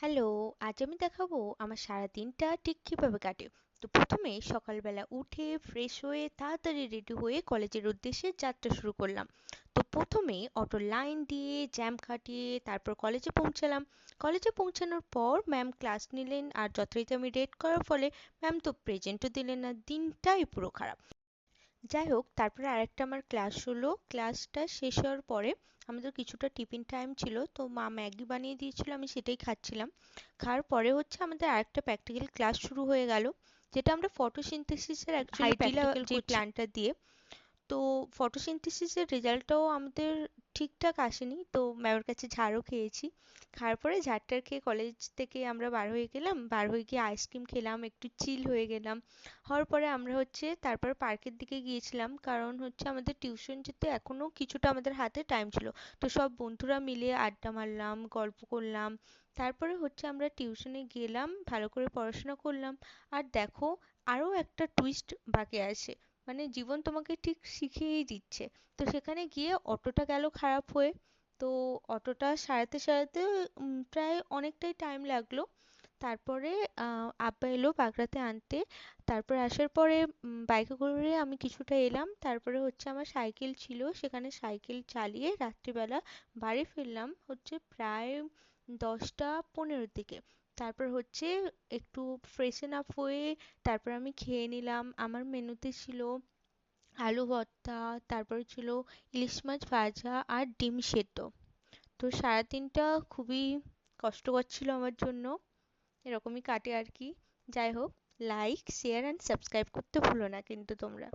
Hello, আজ আমি দেখাবো আমার সারাদিনটা ঠিক কিভাবে কাটে। তো প্রথমে সকালবেলা উঠে ফ্রেশ হয়ে তাড়াতাড়ি রেডি হয়ে কলেজের উদ্দেশ্যে যাত্রা শুরু করলাম। তো প্রথমে অটোর লাইন দিয়ে জ্যাম কাটিয়ে তারপর কলেজে পৌঁছালাম। কলেজে পৌঁছানোর পর ম্যাম ক্লাস নিলেন আর যথারীতি আমি রেড করার ফলে ম্যাম তো প্রেজেন্টও দিলেন না, দিনটাই পুরো খারাপ। যাই হোক, তারপরে আরেকটা আমার ক্লাস হলো। ক্লাসটা শেষ হওয়ার পরে আমাদের কিছুটা টিফিন টাইম ছিল, তো মা ম্যাগি বানিয়ে দিয়েছিল, আমি সেটাই খাচ্ছিলাম। খাওয়ার পরে হচ্ছে আমাদের আরেকটা প্র্যাকটিক্যাল ক্লাস শুরু হয়ে গেল, যেটা আমরা ফটোসিনথেসিসের অ্যাকচুয়ালি হাইড্রিলা প্র্যাকটিক্যাল যে করছি। প্ল্যান্টটা দিয়ে। তো ফটোসিনথেসিসের রেজাল্টটাও আমাদের ঠিকঠাক আসেনি, তো ম্যামের কাছে ঝাড়ও খেয়েছি। খাওয়ার পরে ঝাড়টার খেয়ে কলেজ থেকে আমরা বার হয়ে গেলাম, বার হয়ে গিয়ে আইসক্রিম খেলাম, একটু চিল হয়ে গেলাম। হওয়ার পরে আমরা হচ্ছে তারপর পার্কের দিকে গিয়েছিলাম, কারণ হচ্ছে আমাদের টিউশন যেতে এখনো কিছুটা আমাদের হাতে টাইম ছিল। তো সব বন্ধুরা মিলে আড্ডা মারলাম, গল্প করলাম। তারপরে হচ্ছে আমরা টিউশনে গেলাম, ভালো করে পড়াশোনা করলাম। আর দেখো, আরো একটা টুইস্ট বাকি আছে। মানে জীবন তোমাকে ঠিক শিখিয়েই দিচ্ছে। তো সেখানে গিয়ে অটোটা গেল খারাপ হয়ে। তো অটোটা সারাতে সারাতে প্রায় অনেকটাই টাইম লাগলো। তারপরে আব্বা এলো বাগড়াতে আনতে। তারপরে আসার পরে বাইকে করে আমি কিছুটা এলাম। তারপরে হচ্ছে আমার সাইকেল ছিল, সেখানে সাইকেল চালিয়ে রাত্রিবেলা বাড়ি ফিরলাম হচ্ছে প্রায় 10টা 15-র দিকে। তারপর হচ্ছে একটু ফ্রেশন আপ হয়ে তারপর আমি খেয়ে নিলাম। আমার মেনুতে ছিল আলু ভর্তা, তারপরে ছিল ইলিশ মাছ ভাজা আর ডিম সেদ্ধ। তো সারাদিনটা খুবই কষ্টকর ছিল আমার জন্য। এরকমই কাটে আর কি। যাই হোক, লাইক শেয়ার অ্যান্ড সাবস্ক্রাইব করতে ভুলো না কিন্তু তোমরা।